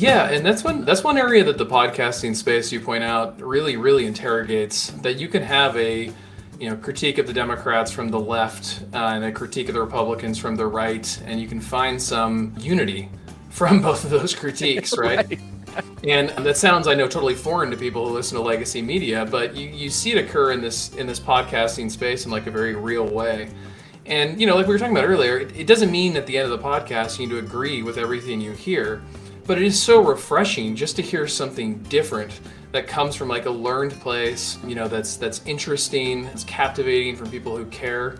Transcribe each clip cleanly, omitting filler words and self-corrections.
Yeah, and that's one area that the podcasting space you point out really interrogates. That you can have a critique of the Democrats from the left and a critique of the Republicans from the right, and you can find some unity from both of those critiques, right? Right. And that sounds, I know, totally foreign to people who listen to legacy media, but you see it occur in this podcasting space in like a very real way. And like we were talking about earlier, it doesn't mean at the end of the podcast you need to agree with everything you hear, but it is so refreshing just to hear something different that comes from like a learned place, that's interesting, it's captivating from people who care.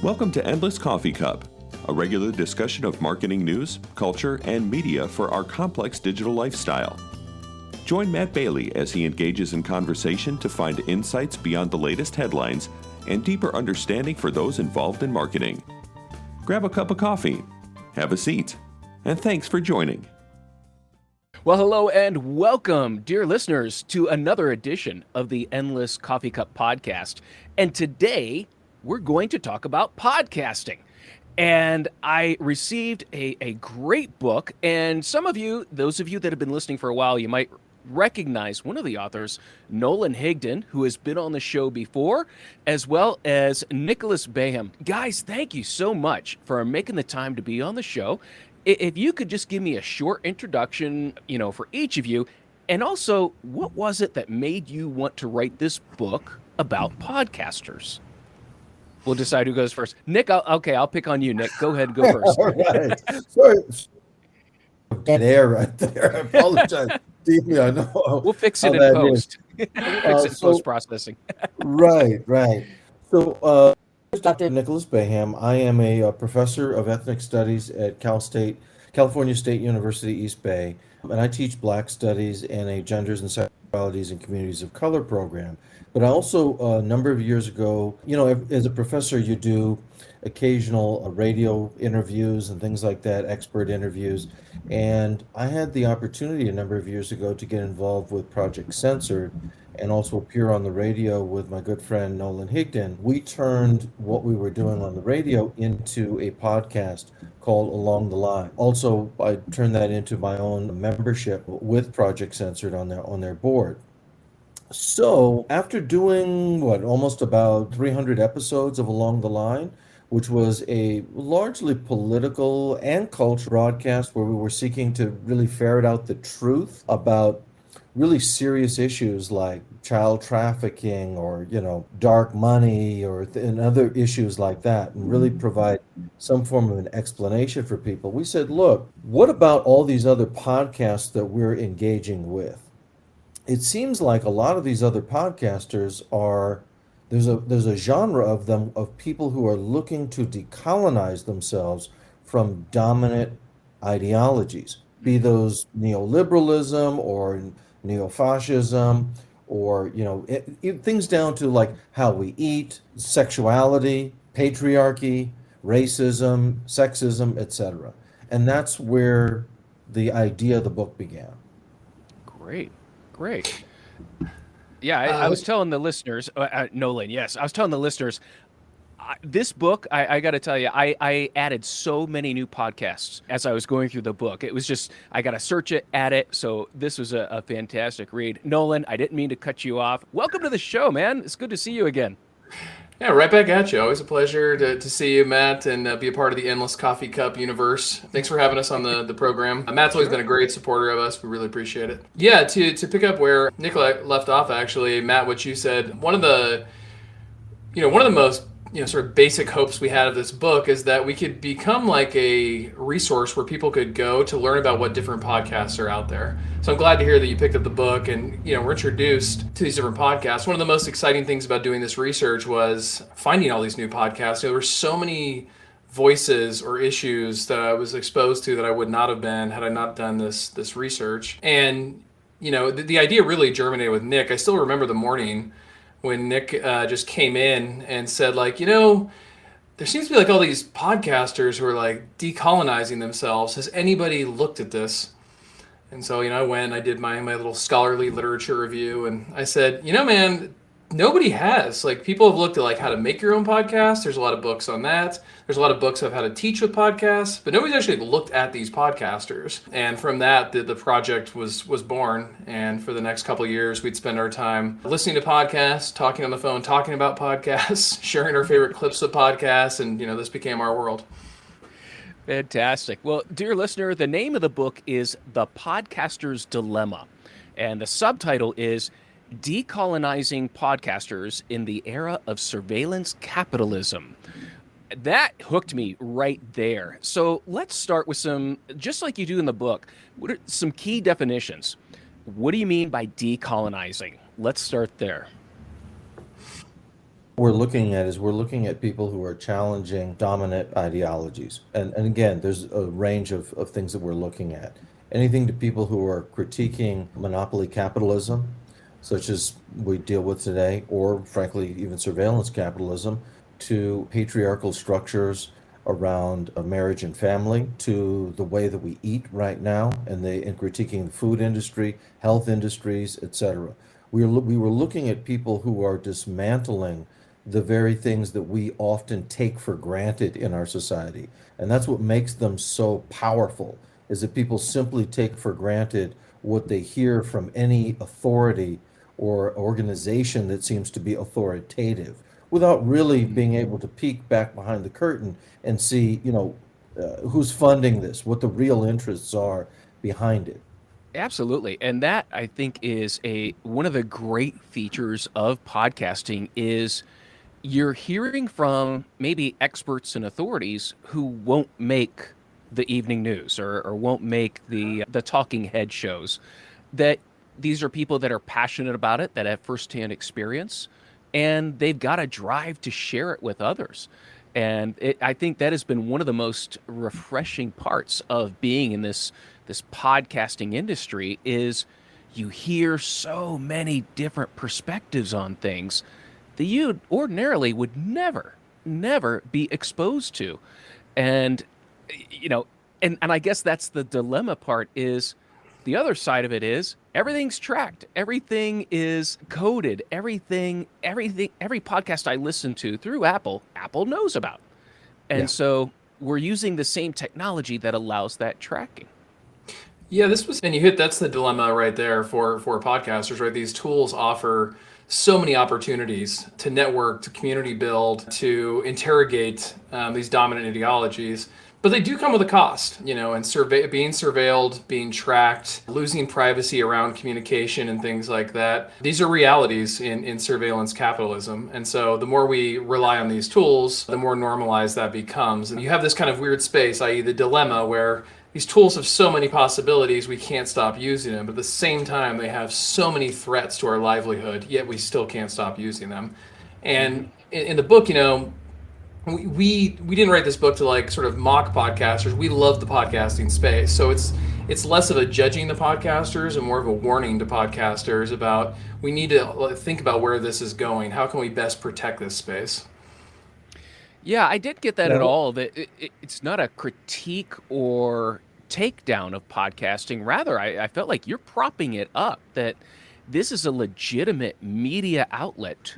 Welcome to Endless Coffee Cup, a regular discussion of marketing news, culture, and media for our complex digital lifestyle. Join Matt Bailey as he engages in conversation to find insights beyond the latest headlines and deeper understanding for those involved in marketing. Grab a cup of coffee, have a seat, and thanks for joining. Well, hello and welcome, dear listeners, to another edition of the Endless Coffee Cup podcast. And today, we're going to talk about podcasting. And I received a great book, and some of you, those of you that have been listening for a while, you might recognize one of the authors, Nolan Higdon, who has been on the show before, as well as Nicholas Baham. Guys, thank you so much for making the time to be on the show. If you could just give me a short introduction, for each of you, and also, what was it that made you want to write this book about podcasters? We'll decide who goes first. Nick, I'll pick on you, Nick. Go ahead, go first. All right. Sorry. Dead air right there. I apologize deeply. I know. We'll fix it in post. We'll fix it in post-processing. Right. So, Dr. Nicholas Baham. I am a professor of ethnic studies at California State University, East Bay, and I teach Black Studies and a Genders and Sexualities and Communities of Color program. But I also, a number of years ago, as a professor, you do occasional radio interviews and things like that, expert interviews. And I had the opportunity a number of years ago to get involved with Project Censored and also appear on the radio with my good friend Nolan Higdon. We turned what we were doing on the radio into a podcast called Along the Line. Also, I turned that into my own membership with Project Censored on their board. So after doing almost about 300 episodes of Along the Line, which was a largely political and cultural broadcast where we were seeking to really ferret out the truth about really serious issues like child trafficking or, dark money and other issues like that, and really provide some form of an explanation for people. We said, look, what about all these other podcasts that we're engaging with? It seems like a lot of these other podcasters there's a genre of them, of people who are looking to decolonize themselves from dominant ideologies, be those neoliberalism or neo-fascism or, things down to like how we eat, sexuality, patriarchy, racism, sexism, etc. And that's where the idea of the book began. Great. Yeah, I was telling the listeners, Nolan, yes, I was telling the listeners, this book, I got to tell you, I added so many new podcasts as I was going through the book. It was just, I got to search it, add it. So this was a fantastic read. Nolan, I didn't mean to cut you off. Welcome to the show, man. It's good to see you again. Yeah, right back at you. Always a pleasure to see you, Matt, and be a part of the Endless Coffee Cup universe. Thanks for having us on the program. Matt's always been a great supporter of us. We really appreciate it. Yeah, to pick up where Nicola left off, actually, Matt, what you said, one of the most sort of basic hopes we had of this book is that we could become like a resource where people could go to learn about what different podcasts are out there. So I'm glad to hear that you picked up the book and, we're introduced to these different podcasts. One of the most exciting things about doing this research was finding all these new podcasts. There were so many voices or issues that I was exposed to that I would not have been had I not done this research. And, the idea really germinated with Nick. I still remember the morning when Nick just came in and said, there seems to be like all these podcasters who are like decolonizing themselves. Has anybody looked at this? And so, I went and I did my little scholarly literature review, and I said, man, nobody has. Like, people have looked at like how to make your own podcast. There's a lot of books on that. There's a lot of books of how to teach with podcasts, but nobody's actually looked at these podcasters. And from that, the project was born. And for the next couple of years, we'd spend our time listening to podcasts, talking on the phone, talking about podcasts, sharing our favorite clips of podcasts, and this became our world. Fantastic. Well, dear listener, the name of the book is The Podcaster's Dilemma, and the subtitle is Decolonizing Podcasters in the Era of Surveillance Capitalism. That hooked me right there. So let's start with some, just like you do in the book, what are some key definitions? What do you mean by decolonizing? Let's start there. We're looking at people who are challenging dominant ideologies. And again, there's a range of things that we're looking at. Anything to people who are critiquing monopoly capitalism, such as we deal with today, or frankly, even surveillance capitalism, to patriarchal structures around marriage and family, to the way that we eat right now, and critiquing the food industry, health industries, etc. We were looking at people who are dismantling the very things that we often take for granted in our society. And that's what makes them so powerful, is that people simply take for granted what they hear from any authority or organization that seems to be authoritative, without really being able to peek back behind the curtain and see, who's funding this, what the real interests are behind it. Absolutely. And that, I think, is one of the great features of podcasting is you're hearing from maybe experts and authorities who won't make the evening news or won't make the talking head shows. That these are people that are passionate about it, that have firsthand experience, and they've got a drive to share it with others. And I think that has been one of the most refreshing parts of being in this podcasting industry is you hear so many different perspectives on things that you ordinarily would never be exposed to. And, and I guess that's the dilemma part is the other side of it is everything's tracked. Everything is coded. Every podcast I listen to through Apple knows about. And so we're using the same technology that allows that tracking. Yeah, that's the dilemma right there for podcasters, right? These tools offer so many opportunities to network, to community build, to interrogate these dominant ideologies. But they do come with a cost, and being surveilled, being tracked, losing privacy around communication and things like that. These are realities in surveillance capitalism. And so the more we rely on these tools, the more normalized that becomes. And you have this kind of weird space, i.e. the dilemma where these tools have so many possibilities, we can't stop using them. But at the same time, they have so many threats to our livelihood, yet we still can't stop using them. And in the book, we didn't write this book to like sort of mock podcasters. We love the podcasting space. So it's less of a judging the podcasters and more of a warning to podcasters about we need to think about where this is going. How can we best protect this space? Yeah, I did get that at all. That it's not a critique or takedown of podcasting. Rather, I felt like you're propping it up, that this is a legitimate media outlet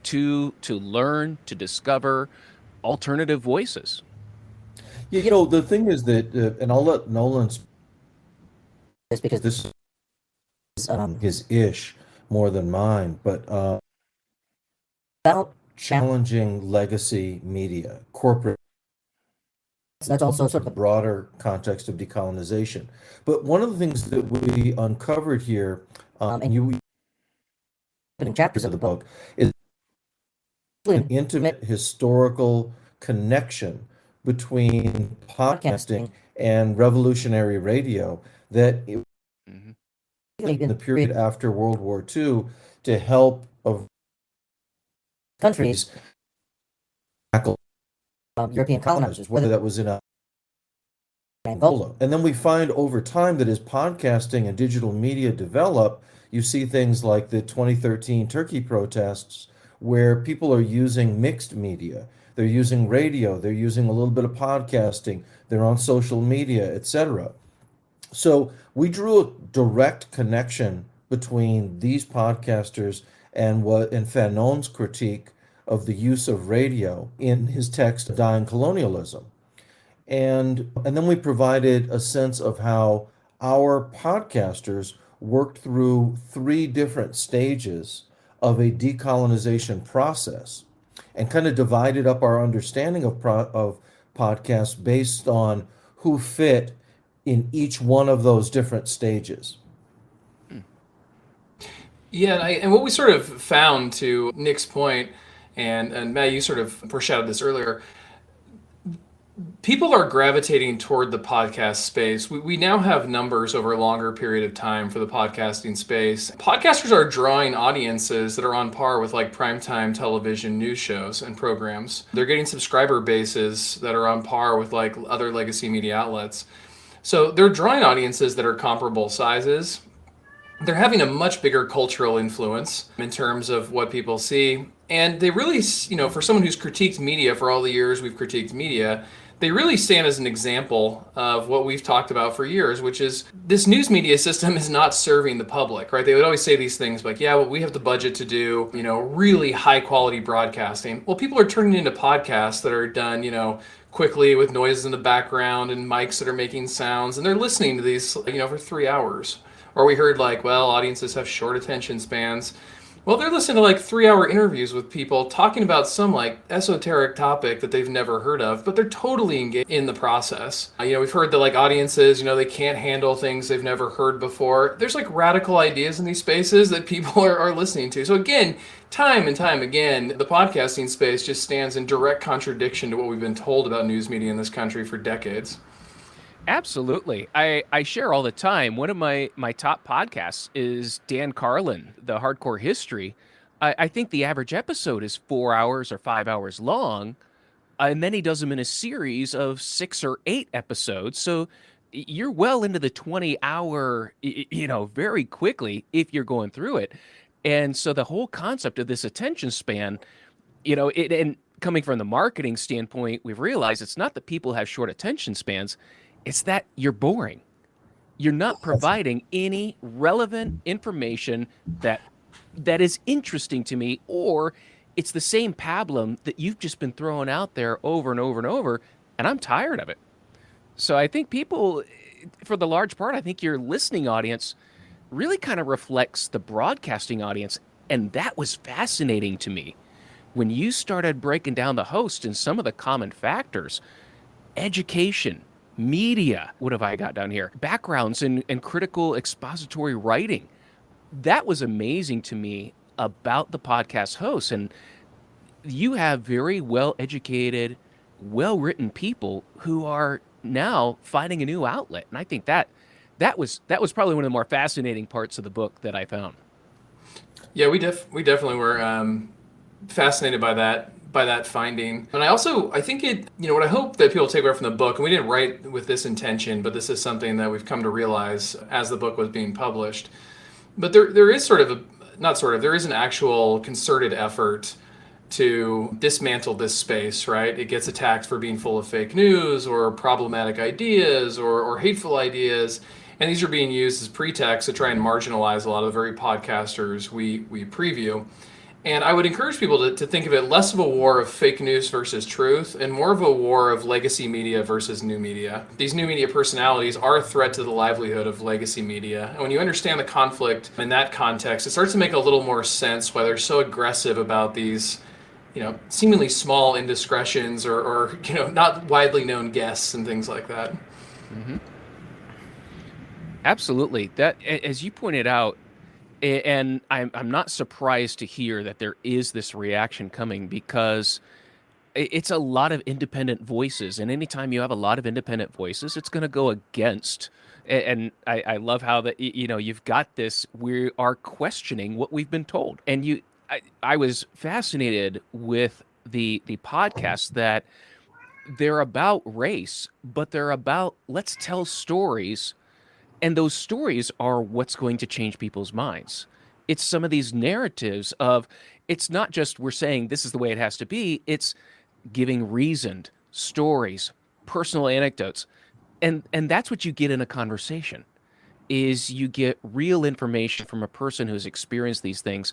to learn, to discover alternative voices. Yeah, the thing is that, and I'll let Nolan speak, because this is his ish more than mine, but about challenging legacy media, corporate. That's also sort of the broader context of decolonization. But one of the things that we uncovered here, and you in chapters of the book, is an intimate historical connection between podcasting and revolutionary radio that in the period after World War II to help of countries tackle European colonizers, whether that was in Angola. And then we find over time that as podcasting and digital media develop, you see things like the 2013 Turkey protests, where people are using mixed media. They're using radio, they're using a little bit of podcasting, they're on social media, etc. So we drew a direct connection between these podcasters and Fanon's critique of the use of radio in his text Dying Colonialism. And then we provided a sense of how our podcasters worked through three different stages of a decolonization process and kind of divided up our understanding of podcasts based on who fit in each one of those different stages. Yeah, and what we sort of found, to Nick's point, and Matt, you sort of foreshadowed this earlier, people are gravitating toward the podcast space. We now have numbers over a longer period of time for the podcasting space. Podcasters are drawing audiences that are on par with like primetime television news shows and programs. They're getting subscriber bases that are on par with like other legacy media outlets. So they're drawing audiences that are comparable sizes. They're having a much bigger cultural influence in terms of what people see. And they really, for someone who's critiqued media for all the years we've critiqued media, they really stand as an example of what we've talked about for years, which is this news media system is not serving the public, right? They would always say these things like, yeah, well, we have the budget to do, really high quality broadcasting. Well, people are turning into podcasts that are done, quickly with noises in the background and mics that are making sounds, and they're listening to these, for 3 hours. Or we heard audiences have short attention spans. Well, they're listening to 3-hour interviews with people talking about some esoteric topic that they've never heard of, but they're totally engaged in the process. We've heard that audiences, they can't handle things they've never heard before. There's radical ideas in these spaces that people are listening to. So again, time and time again, the podcasting space just stands in direct contradiction to what we've been told about news media in this country for decades. Absolutely. I share all the time. One of my top podcasts is Dan Carlin, the Hardcore History. I think the average episode is 4 hours or 5 hours long, and then he does them in a series of 6 or 8 episodes. So you're well into the 20-hour, very quickly if you're going through it. And so the whole concept of this attention span, and coming from the marketing standpoint, we've realized it's not that people have short attention spans. It's that you're boring. You're not providing any relevant information that is interesting to me, or it's the same pablum that you've just been throwing out there over and over and over, and I'm tired of it. So I think people, for the large part, I think your listening audience really kind of reflects the broadcasting audience, and that was fascinating to me. When you started breaking down the host and some of the common factors, education, media, what have I got down here? Backgrounds in critical expository writing. That was amazing to me about the podcast hosts. And you have very well-educated, well-written people who are now finding a new outlet. And I think that was probably one of the more fascinating parts of the book that I found. Yeah, we definitely were fascinated by that finding. And I think it, what I hope that people take away from the book, and we didn't write with this intention, but this is something that we've come to realize as the book was being published. But there is there is an actual concerted effort to dismantle this space, right? It gets attacked for being full of fake news or problematic ideas or hateful ideas. And these are being used as pretext to try and marginalize a lot of the very podcasters we preview. And I would encourage people to think of it less of a war of fake news versus truth and more of a war of legacy media versus new media. These new media personalities are a threat to the livelihood of legacy media. And when you understand the conflict in that context, it starts to make a little more sense why they're so aggressive about these, seemingly small indiscretions or not widely known guests and things like that. Mm-hmm. Absolutely. That, as you pointed out, and I'm not surprised to hear that there is this reaction coming, because it's a lot of independent voices. And anytime you have a lot of independent voices, it's going to go against. And I love how that, you've got this, we are questioning what we've been told. And I was fascinated with the podcasts that they're about race, but they're about, let's tell stories. And those stories are what's going to change people's minds. It's some of these narratives of, it's not just we're saying this is the way it has to be, it's giving reasoned stories, personal anecdotes. And that's what you get in a conversation, is you get real information from a person who's experienced these things.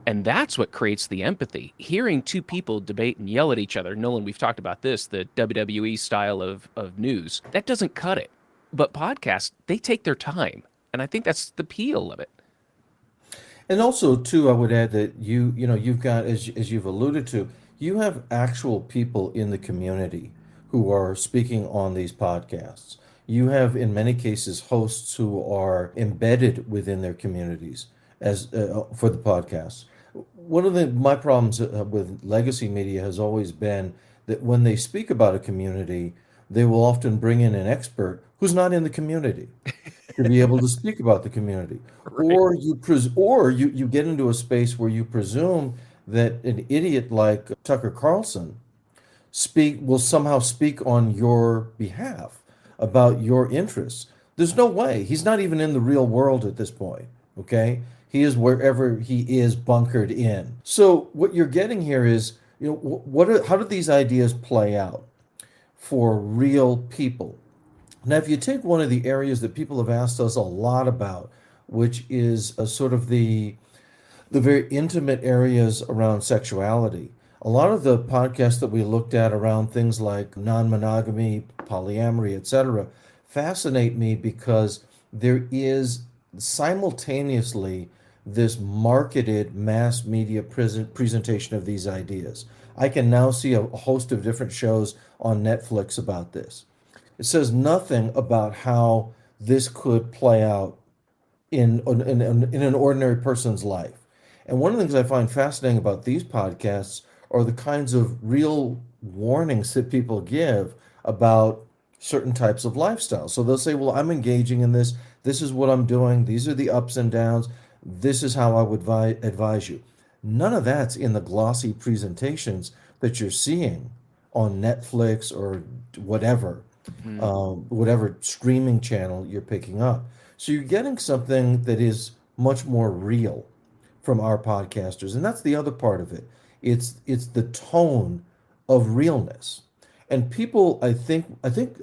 And that's what creates the empathy. Hearing two people debate and yell at each other, Nolan, we've talked about this, the WWE style of news, that doesn't cut it. But podcasts, they take their time. And I think that's the appeal of it. And also, too, I would add that you've got, as you've alluded to, you have actual people in the community who are speaking on these podcasts. You have, in many cases, hosts who are embedded within their communities as for the podcasts. One of my problems with legacy media has always been that when they speak about a community, they will often bring in an expert who's not in the community to be able to speak about the community. Right. Or you get into a space where you presume that an idiot like Tucker Carlson will somehow speak on your behalf about your interests. There's no way. He's not even in the real world at this point, okay? He is wherever he is bunkered in. So what you're getting here is, how do these ideas play out for real people? Now, if you take one of the areas that people have asked us a lot about, which is a sort of the very intimate areas around sexuality, a lot of the podcasts that we looked at around things like non-monogamy, polyamory, etc., fascinate me because there is simultaneously this marketed mass media presentation of these ideas. I can now see a host of different shows on Netflix about this. It says nothing about how this could play out in an ordinary person's life. And one of the things I find fascinating about these podcasts are the kinds of real warnings that people give about certain types of lifestyles. So they'll say, well, I'm engaging in this. This is what I'm doing. These are the ups and downs. This is how I would advise you. None of that's in the glossy presentations that you're seeing on Netflix or whatever, whatever streaming channel you're picking up. So you're getting something that is much more real from our podcasters. And that's the other part of it. It's the tone of realness. And people, I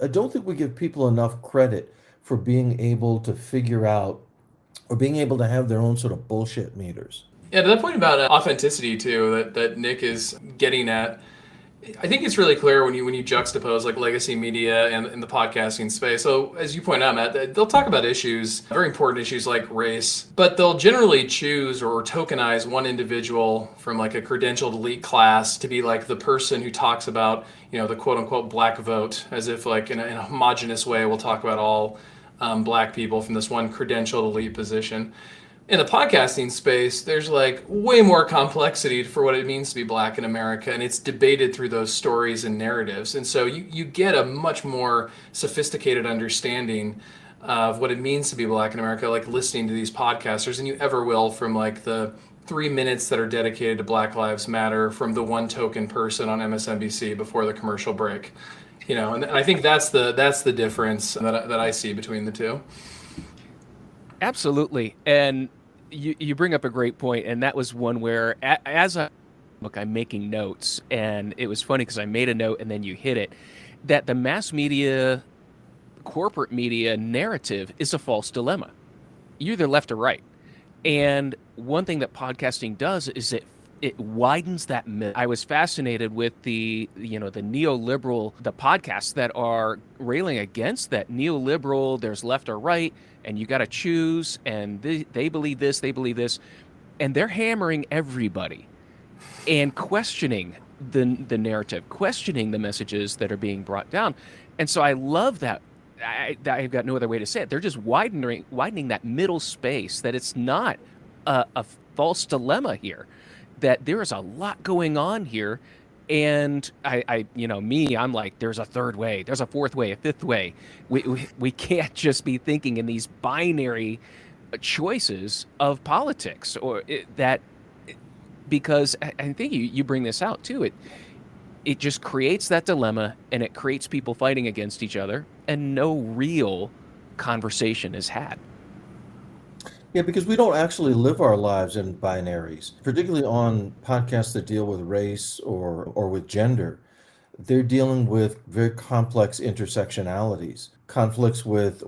don't think we give people enough credit for being able to figure out or being able to have their own sort of bullshit meters. Yeah, to that point about authenticity too, that Nick is getting at, I think it's really clear when you juxtapose like legacy media and the podcasting space. So as you point out, Matt, they'll talk about issues, very important issues like race, but they'll generally choose or tokenize one individual from like a credentialed elite class to be like the person who talks about, the quote unquote black vote, as if like in a homogenous way we'll talk about all black people from this one credentialed elite position. In the podcasting space, there's like way more complexity for what it means to be black in America, and it's debated through those stories and narratives. And so you get a much more sophisticated understanding of what it means to be black in America, like listening to these podcasters, than you ever will from like the 3 minutes that are dedicated to Black Lives Matter from the one token person on MSNBC before the commercial break. And I think that's the difference that I see between the two. Absolutely. And you bring up a great point, and that was one where I'm making notes, and it was funny because I made a note and then you hit it, that the mass media, corporate media narrative is a false dilemma. You're either left or right. And one thing that podcasting does is it widens that myth. I was fascinated with the neoliberal, the podcasts that are railing against that neoliberal, there's left or right, and you got to choose, and they believe this, they believe this, and they're hammering everybody and questioning the narrative, questioning the messages that are being brought down. And so I love that. I've got no other way to say it. They're just widening that middle space, that it's not a false dilemma here, that there is a lot going on here. And I'm like, there's a third way, there's a fourth way, a fifth way. We can't just be thinking in these binary choices of politics because I think you bring this out too. It just creates that dilemma, and it creates people fighting against each other, and no real conversation is had. Yeah, because we don't actually live our lives in binaries, particularly on podcasts that deal with race or with gender. They're dealing with very complex intersectionalities, conflicts with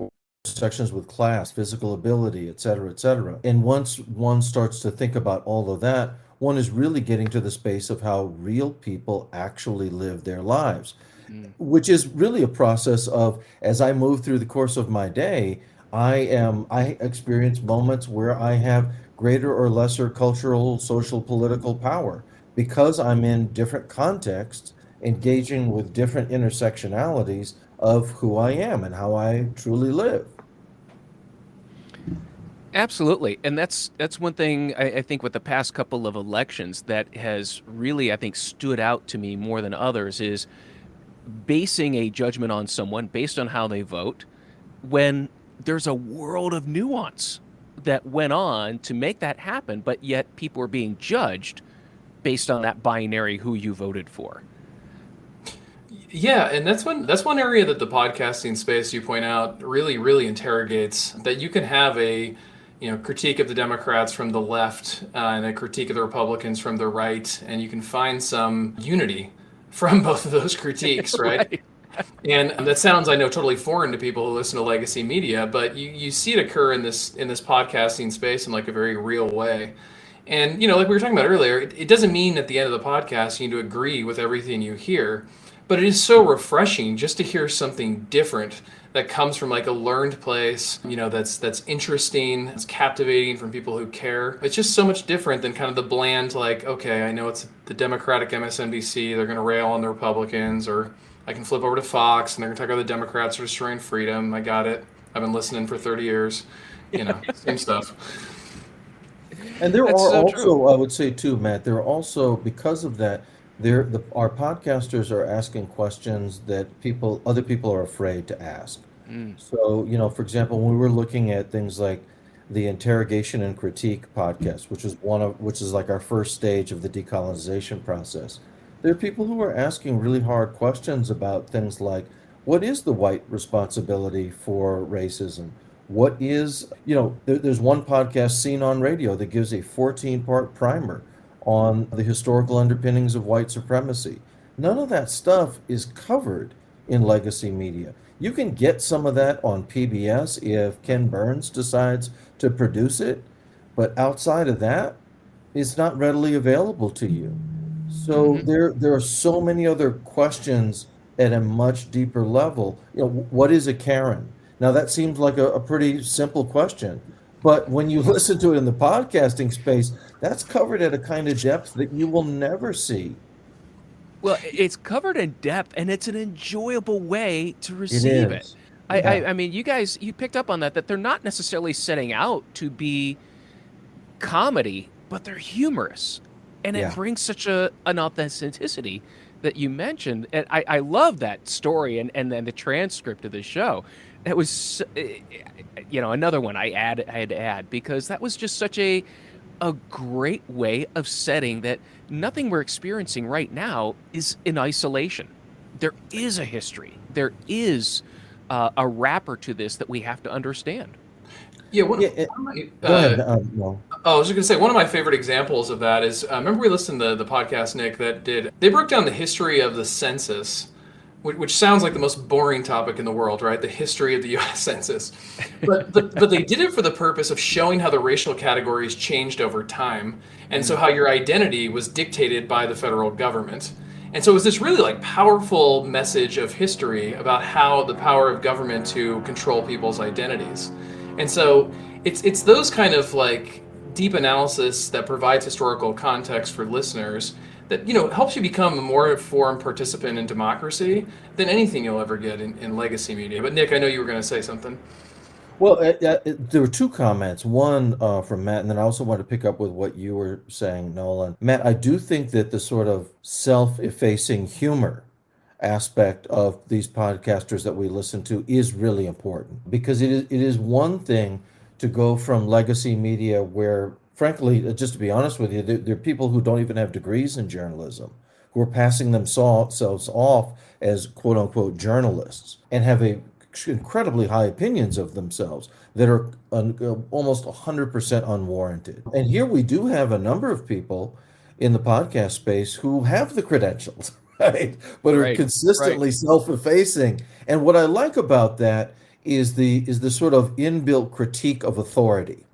intersections with class, physical ability, et cetera, et cetera. And once one starts to think about all of that, one is really getting to the space of how real people actually live their lives, which is really a process of, as I move through the course of my day, I experience moments where I have greater or lesser cultural, social, political power because I'm in different contexts, engaging with different intersectionalities of who I am and how I truly live. Absolutely. And that's one thing I think with the past couple of elections that has really, I think, stood out to me more than others is basing a judgment on someone based on how they vote when there's a world of nuance that went on to make that happen, but yet people are being judged based on that binary who you voted for. Yeah, and that's one area that the podcasting space you point out really interrogates, that you can have a critique of the Democrats from the left and a critique of the Republicans from the right, and you can find some unity from both of those critiques, right? Right. And that sounds, I know, totally foreign to people who listen to legacy media, but you see it occur in this podcasting space in like a very real way. And like we were talking about earlier, it doesn't mean at the end of the podcast you need to agree with everything you hear, but it is so refreshing just to hear something different that comes from like a learned place, that's interesting, it's captivating from people who care. It's just so much different than kind of the bland, like, okay, I know it's the Democratic MSNBC, they're going to rail on the Republicans, or I can flip over to Fox and they're going to talk about the Democrats are destroying freedom. I got it. I've been listening for 30 years. Same stuff. And there That's are so also, true. I would say too, Matt, there are also, because of that, our podcasters are asking questions that other people are afraid to ask. So, for example, when we were looking at things like the interrogation and critique podcast, which is like our first stage of the decolonization process, there are people who are asking really hard questions about things like, what is the white responsibility for racism? What is, there's one podcast, Seen on Radio, that gives a 14-part primer on the historical underpinnings of white supremacy. None of that stuff is covered in legacy media. You can get some of that on PBS if Ken Burns decides to produce it, but outside of that, it's not readily available to you. So there are so many other questions at a much deeper level. What is a Karen? Now that seems like a pretty simple question, but when you listen to it in the podcasting space, that's covered at a kind of depth that you will never see. Well, it's covered in depth, and it's an enjoyable way to It receive it. is. I, Yeah. I, I mean, you picked up on that they're not necessarily setting out to be comedy, but they're humorous, and it Yeah. brings such an authenticity that you mentioned. And I love that story and then the transcript of the show. It was, another one I had to add because that was just such a great way of setting that nothing we're experiencing right now is in isolation. There is a history. There is a wrapper to this that we have to understand. Yeah, Yeah. Go ahead. No. I was just gonna say one of my favorite examples of that is remember we listened to the podcast, Nick, they broke down the history of the census, which sounds like the most boring topic in the world, right? The history of the U.S. Census, but they did it for the purpose of showing how the racial categories changed over time, and so how your identity was dictated by the federal government. And so it was this really like powerful message of history about how the power of government to control people's identities. And so it's those kind of like deep analysis that provides historical context for listeners that helps you become a more informed participant in democracy than anything you'll ever get in legacy media. But Nick, I know you were going to say something. Well, there were two comments. One from Matt, and then I also want to pick up with what you were saying, Nolan. Matt, I do think that the sort of self-effacing humor aspect of these podcasters that we listen to is really important because it is one thing to go from legacy media where, frankly, just to be honest with you, there are people who don't even have degrees in journalism who are passing themselves off as quote unquote journalists and have incredibly high opinions of themselves that are almost 100% unwarranted. And here we do have a number of people in the podcast space who have the credentials, right? But are Right. consistently self-effacing. And what I like about that is the sort of inbuilt critique of authority,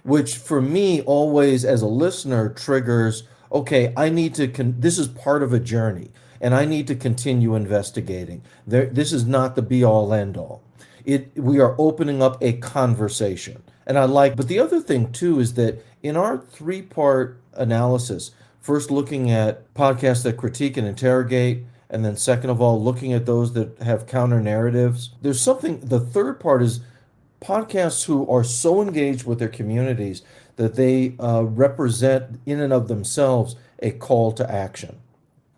which for me always as a listener triggers, okay, I need to this is part of a journey and I need to continue investigating. This is not the be all end all. We are opening up a conversation. And I like, but the other thing too is that in our three-part analysis, first looking at podcasts that critique and interrogate, and then second of all, looking at those that have counter narratives, there's something, the third part is podcasts who are so engaged with their communities that they represent in and of themselves a call to action.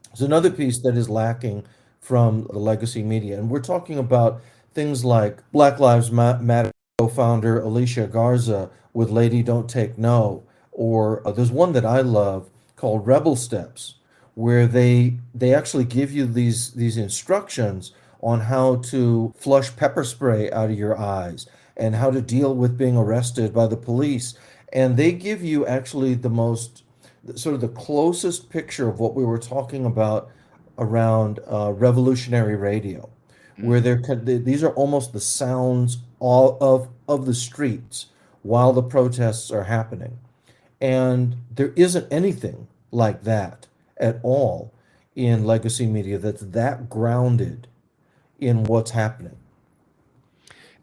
There's another piece that is lacking from the legacy media, and we're talking about things like Black Lives Matter co-founder Alicia Garza with Lady Don't Take No, or there's one that I love called Rebel Steps, where they actually give you these instructions on how to flush pepper spray out of your eyes and how to deal with being arrested by the police. And they give you actually the most sort of the closest picture of what we were talking about around revolutionary radio, where these are almost the sounds all of the streets while the protests are happening. And there isn't anything like that at all in legacy media that's that grounded in what's happening.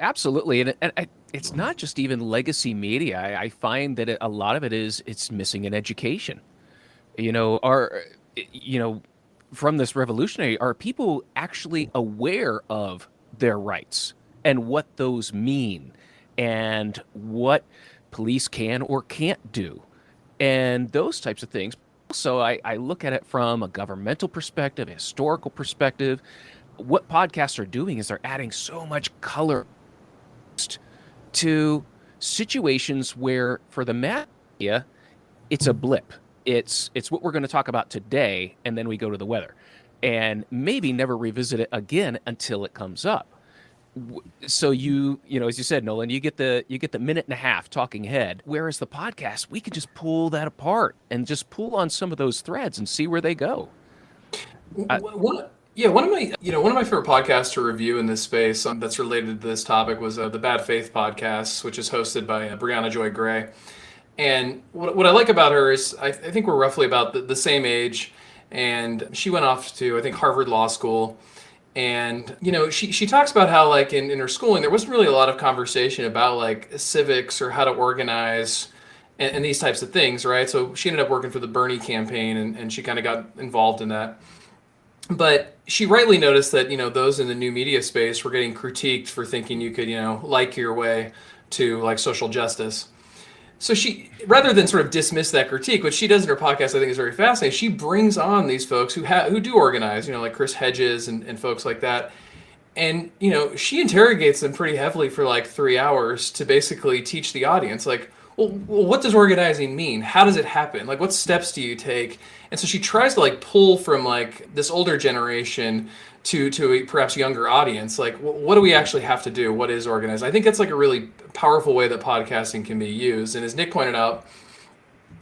Absolutely, and it's not just even legacy media. I find that a lot of it's missing in education. Are you know from this revolutionary, are people actually aware of their rights and what those mean, and what police can or can't do, and those types of things. So I look at it from a governmental perspective, a historical perspective. What podcasts are doing is they're adding so much color to situations where for the mass media, it's a blip. It's what we're going to talk about today, and then we go to the weather, and maybe never revisit it again until it comes up. So as you said, Nolan, you get the minute and a half talking head. Whereas the podcast, we could just pull that apart and just pull on some of those threads and see where they go. One of my favorite podcasts to review in this space that's related to this topic was the Bad Faith podcast, which is hosted by Brianna Joy Gray. And what I like about her is I think we're roughly about the same age, and she went off to, I think, Harvard Law School. And, she talks about how, like, in her schooling, there wasn't really a lot of conversation about, like, civics or how to organize and these types of things, right? So she ended up working for the Bernie campaign, and she kind of got involved in that. But she rightly noticed that, those in the new media space were getting critiqued for thinking you could, like your way to, like, social justice. So she, rather than sort of dismiss that critique, which she does in her podcast, I think is very fascinating, she brings on these folks who do organize, like Chris Hedges and folks like that. And, she interrogates them pretty heavily for like 3 hours to basically teach the audience, like, well, what does organizing mean? How does it happen? Like, what steps do you take? And so she tries to like pull from like this older generation to a perhaps younger audience. Like, what do we actually have to do? What is organized? I think that's like a really powerful way that podcasting can be used. And as Nick pointed out,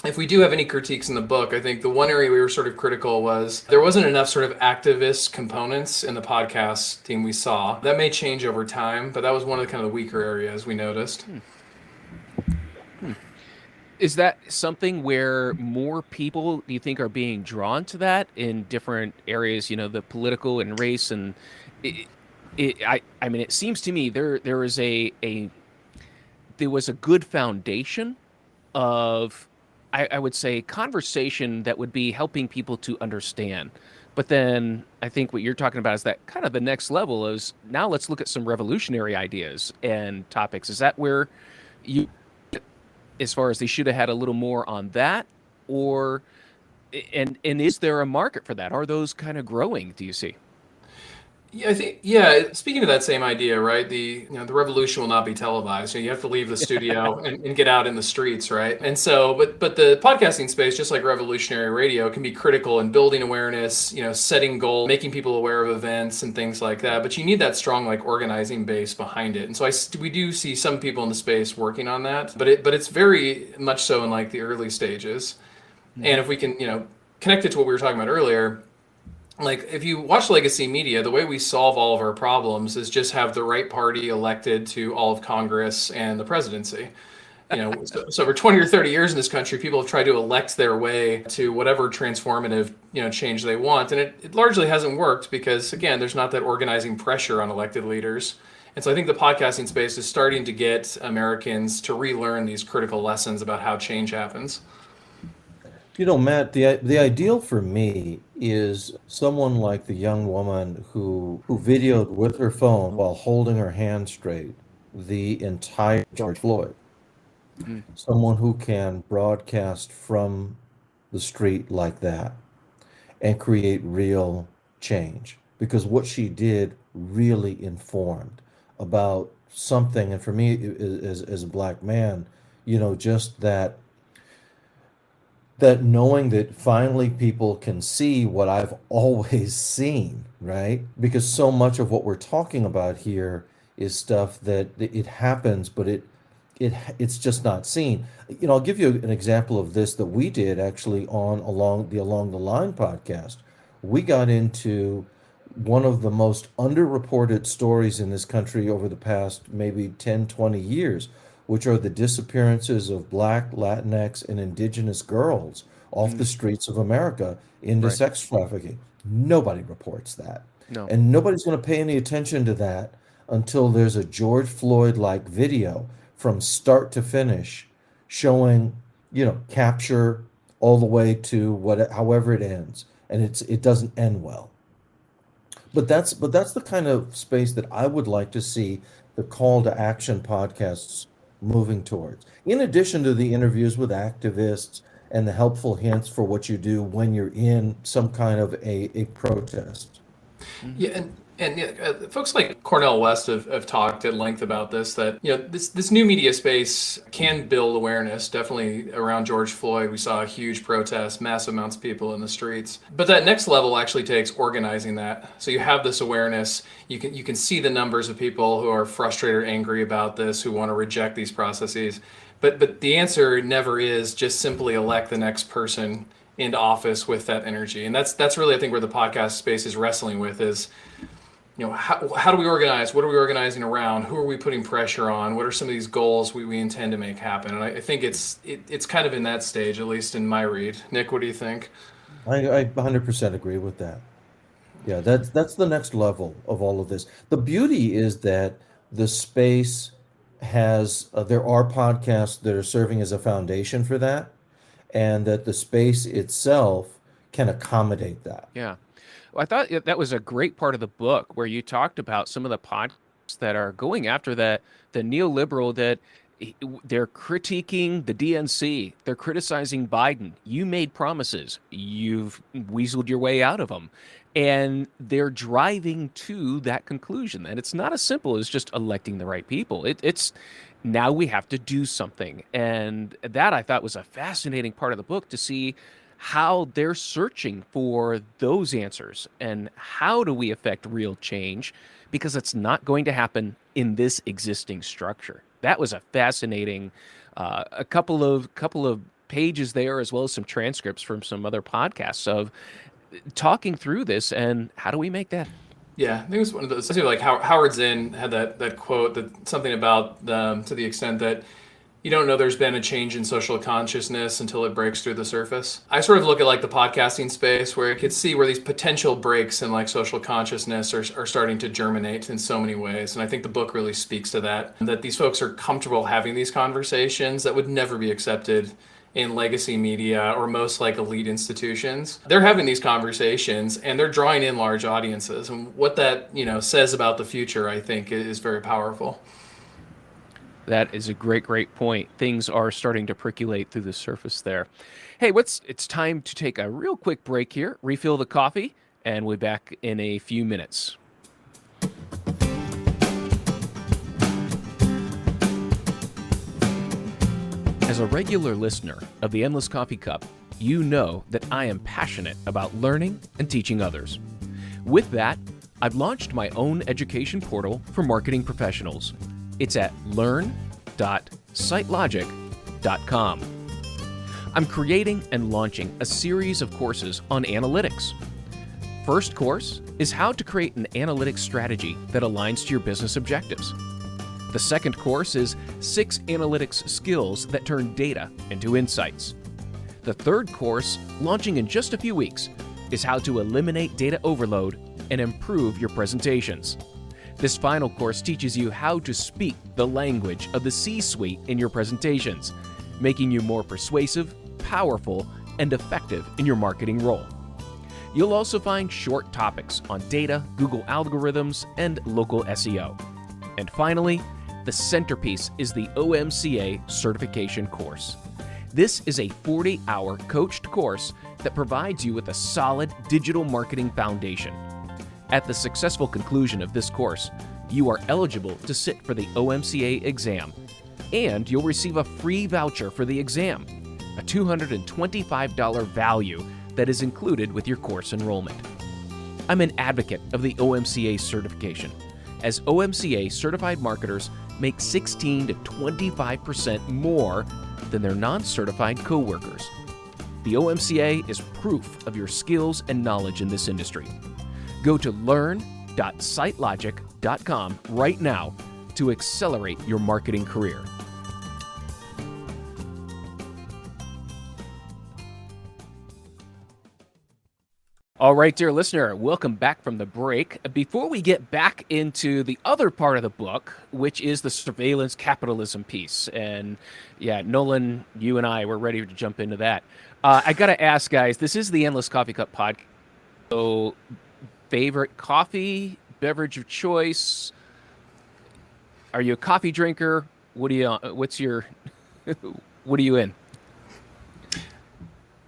if we do have any critiques in the book, I think the one area we were sort of critical was there wasn't enough sort of activist components in the podcast team we saw. That may change over time, but that was one of the kind of the weaker areas we noticed. Is that something where more people, do you think, are being drawn to that in different areas, the political and race? And it seems to me there was a good foundation of, I would say, conversation that would be helping people to understand. But then I think what you're talking about is that kind of the next level is now let's look at some revolutionary ideas and topics. Is that where you, as far as they should have had a little more on that, or and is there a market for that? Are those kind of growing, do you see? Yeah, I think, speaking of that same idea, right? The revolution will not be televised. You have to leave the studio and get out in the streets, right? And so, but the podcasting space, just like revolutionary radio, can be critical in building awareness, setting goals, making people aware of events and things like that. But you need that strong like organizing base behind it. And so we do see some people in the space working on that, but it's very much so in like the early stages. Mm-hmm. And if we can, connect it to what we were talking about earlier, like if you watch legacy media, the way we solve all of our problems is just have the right party elected to all of Congress and the presidency. So for 20 or 30 years in this country, people have tried to elect their way to whatever transformative, change they want. And it largely hasn't worked because, again, there's not that organizing pressure on elected leaders. And so I think the podcasting space is starting to get Americans to relearn these critical lessons about how change happens. Matt, the ideal for me is someone like the young woman who videoed with her phone while holding her hand straight the entire George Floyd. Someone who can broadcast from the street like that and create real change. Because what she did really informed about something. And for me, as a black man, just that knowing that finally people can see what I've always seen, right? Because so much of what we're talking about here is stuff that it happens, but it's just not seen. I'll give you an example of this that we did actually on Along the Line podcast. We got into one of the most underreported stories in this country over the past maybe 10, 20 years, which are the disappearances of Black, Latinx, and Indigenous girls off the streets of America into Right. sex trafficking. Nobody reports that. No. And nobody's going to pay any attention to that until there's a George Floyd-like video from start to finish showing, capture all the way to however it ends. And it doesn't end well. But that's the kind of space that I would like to see the call to action podcasts moving towards. In addition to the interviews with activists and the helpful hints for what you do when you're in some kind of a protest. Yeah, folks like Cornell West have talked at length about this. That this new media space can build awareness. Definitely around George Floyd, we saw a huge protest, massive amounts of people in the streets. But that next level actually takes organizing that. So you have this awareness. You can see the numbers of people who are frustrated or angry about this, who want to reject these processes. But the answer never is just simply elect the next person into office with that energy. And that's really, I think, where the podcast space is wrestling with is, how do we organize? What are we organizing around? Who are we putting pressure on? What are some of these goals we intend to make happen? And I think it's kind of in that stage, at least in my read. Nick, what do you think? I 100% agree with that. Yeah, that's the next level of all of this. The beauty is that the space has, there are podcasts that are serving as a foundation for that, and that the space itself can accommodate that. Yeah. Well, I thought that was a great part of the book where you talked about some of the podcasts that are going after the neoliberal, that they're critiquing the DNC. They're criticizing Biden. You made promises. You've weaseled your way out of them. And they're driving to that conclusion. And it's not as simple as just electing the right people. It's now we have to do something. And that I thought was a fascinating part of the book, to see how they're searching for those answers and how do we affect real change, because it's not going to happen in this existing structure. That was a fascinating a couple of pages there, as well as some transcripts from some other podcasts of talking through this and how do we make that. Yeah, I think it was one of those. Like Howard Zinn had that quote, that something about to the extent that you don't know there's been a change in social consciousness until it breaks through the surface. I sort of look at like the podcasting space, where you could see where these potential breaks in like social consciousness are starting to germinate in so many ways. And I think the book really speaks to that these folks are comfortable having these conversations that would never be accepted in legacy media or most like elite institutions. They're having these conversations and they're drawing in large audiences. And what that, says about the future, I think, is very powerful. That is a great point. Things are starting to percolate through the surface there. Hey, it's time to take a real quick break here, refill the coffee, and we'll be back in a few minutes. As a regular listener of the Endless Coffee Cup, you know that I am passionate about learning and teaching others. With that, I've launched my own education portal for marketing professionals. It's at learn.sitelogic.com. I'm creating and launching a series of courses on analytics. First course is how to create an analytics strategy that aligns to your business objectives. The second course is 6 analytics skills that turn data into insights. The third course, launching in just a few weeks, is how to eliminate data overload and improve your presentations. This final course teaches you how to speak the language of the C-suite in your presentations, making you more persuasive, powerful, and effective in your marketing role. You'll also find short topics on data, Google algorithms, and local SEO. And finally, the centerpiece is the OMCA certification course. This is a 40-hour coached course that provides you with a solid digital marketing foundation. At the successful conclusion of this course, you are eligible to sit for the OMCA exam, and you'll receive a free voucher for the exam, a $225 value that is included with your course enrollment. I'm an advocate of the OMCA certification, as OMCA certified marketers make 16 to 25% more than their non-certified coworkers. The OMCA is proof of your skills and knowledge in this industry. Go to learn.sitelogic.com right now to accelerate your marketing career. All right, dear listener, welcome back from the break. Before we get back into the other part of the book, which is the surveillance capitalism piece, and yeah, Nolan, you and I, we're ready to jump into that. I got to ask, guys, this is the Endless Coffee Cup podcast. So, favorite coffee, beverage of choice? Are you a coffee drinker? What are you in?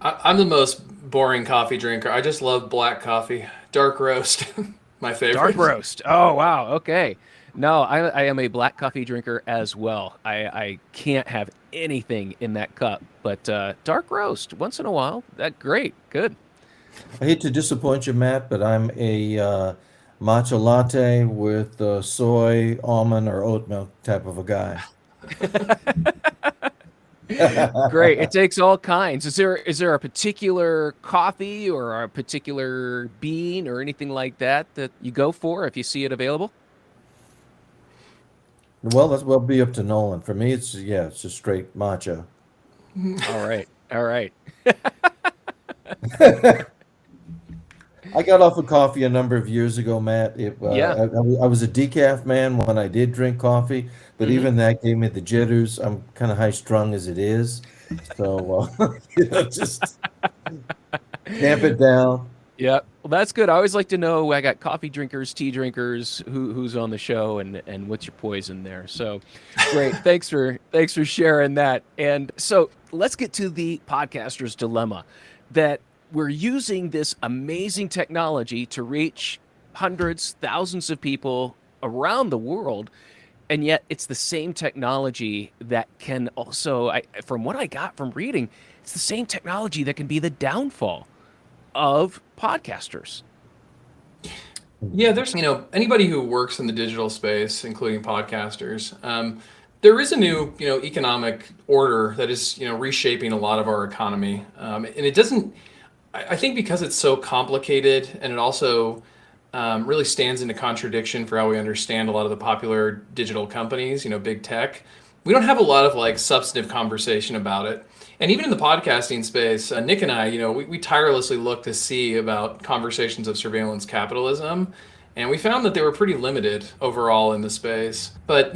I'm the most boring coffee drinker. I just love black coffee, dark roast, my favorite. Dark roast. Oh, wow. Okay. No, I am a black coffee drinker as well. I can't have anything in that cup, but dark roast once in a while. That great. Good. I hate to disappoint you, Matt, but I'm a matcha latte with soy, almond, or oat milk type of a guy. Great. It takes all kinds. Is there a particular coffee or a particular bean or anything like that you go for if you see it available? Well, that'll be up to Nolan. For me, it's just straight matcha. All right. All right. I got off of coffee a number of years ago, Matt. I was a decaf man when I did drink coffee, but even that gave me the jitters. I'm kind of high strung as it is, so just tamp it down. Yeah, well, that's good. I always like to know. I got coffee drinkers, tea drinkers, who's on the show, and what's your poison there. So, great. Thanks for sharing that. And so let's get to the podcaster's dilemma, that we're using this amazing technology to reach hundreds, thousands of people around the world, and yet it's the same technology that can also, from what I got from reading, it's the same technology that can be the downfall of podcasters. Yeah, there's anybody who works in the digital space, including podcasters. There is a new economic order that is reshaping a lot of our economy, and it doesn't. I think because it's so complicated, and it also really stands into contradiction for how we understand a lot of the popular digital companies, big tech. We don't have a lot of substantive conversation about it. And even in the podcasting space, Nick and I, we tirelessly look to see about conversations of surveillance capitalism. And we found that they were pretty limited overall in the space. But,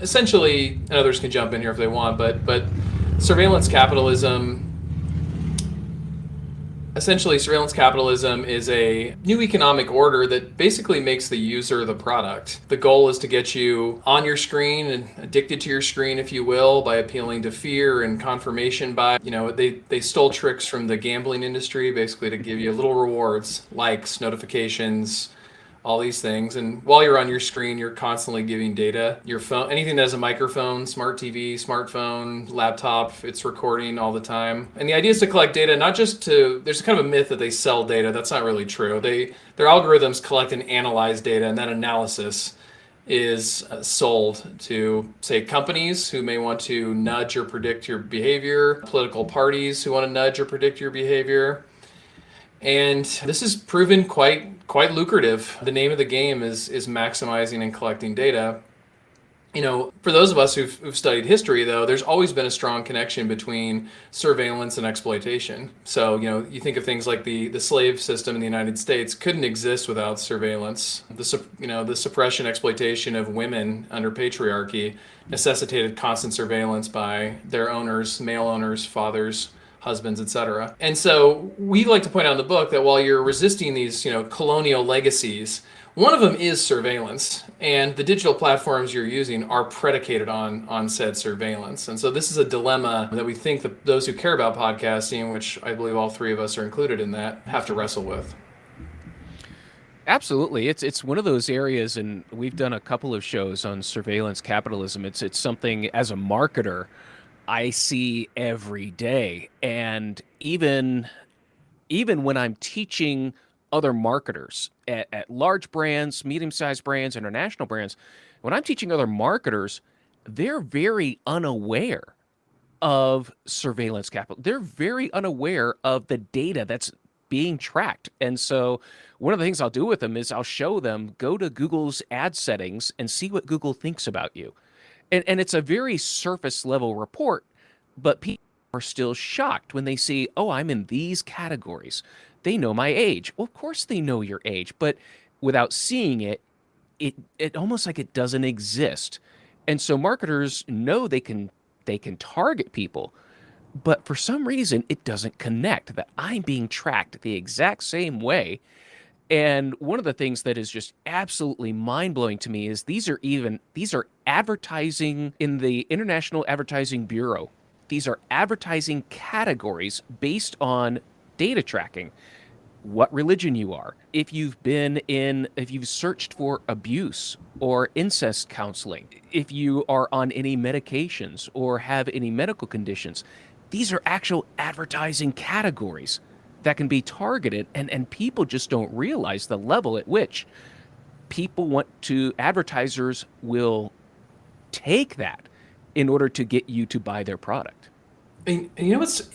essentially, and others can jump in here if they want, but surveillance capitalism is a new economic order that basically makes the user the product. The goal is to get you on your screen and addicted to your screen, if you will, by appealing to fear and confirmation bias. They stole tricks from the gambling industry, basically to give you little rewards, likes, notifications, all these things. And while you're on your screen, you're constantly giving data. Your phone, anything that has a microphone, smart TV, smartphone, laptop, it's recording all the time. And the idea is to collect data, not just there's kind of a myth that they sell data. That's not really true. Their algorithms collect and analyze data, and that analysis is sold to, say, companies who may want to nudge or predict your behavior, political parties who want to nudge or predict your behavior. And this has proven quite lucrative. The name of the game is maximizing and collecting data. For those of us who've studied history, though, there's always been a strong connection between surveillance and exploitation. So, you think of things like the slave system in the United States couldn't exist without surveillance. The suppression, exploitation of women under patriarchy necessitated constant surveillance by their owners, male owners, fathers, husbands, etc. And so we like to point out in the book that while you're resisting these, colonial legacies, one of them is surveillance, and the digital platforms you're using are predicated on said surveillance. And so this is a dilemma that we think that those who care about podcasting, which I believe all three of us are included in that, have to wrestle with. Absolutely. It's one of those areas, and we've done a couple of shows on surveillance capitalism. It's something, as a marketer, I see every day. And even when I'm teaching other marketers at large brands, medium-sized brands, international brands, when I'm teaching other marketers, they're very unaware of surveillance capital. They're very unaware of the data that's being tracked. And so one of the things I'll do with them is I'll show them, go to Google's ad settings and see what Google thinks about you. And it's a very surface level report, but people are still shocked when they see, oh, I'm in these categories. They know my age. Well, of course they know your age, but without seeing it, it almost like it doesn't exist. And so marketers know they can target people, but for some reason it doesn't connect that I'm being tracked the exact same way. And one of the things that is just absolutely mind-blowing to me is these are advertising in the International Advertising Bureau. These are advertising categories based on data tracking. What religion you are, if you've searched for abuse or incest counseling, if you are on any medications or have any medical conditions. These are actual advertising categories that can be targeted, and people just don't realize the level at which advertisers will take that in order to get you to buy their product. And what's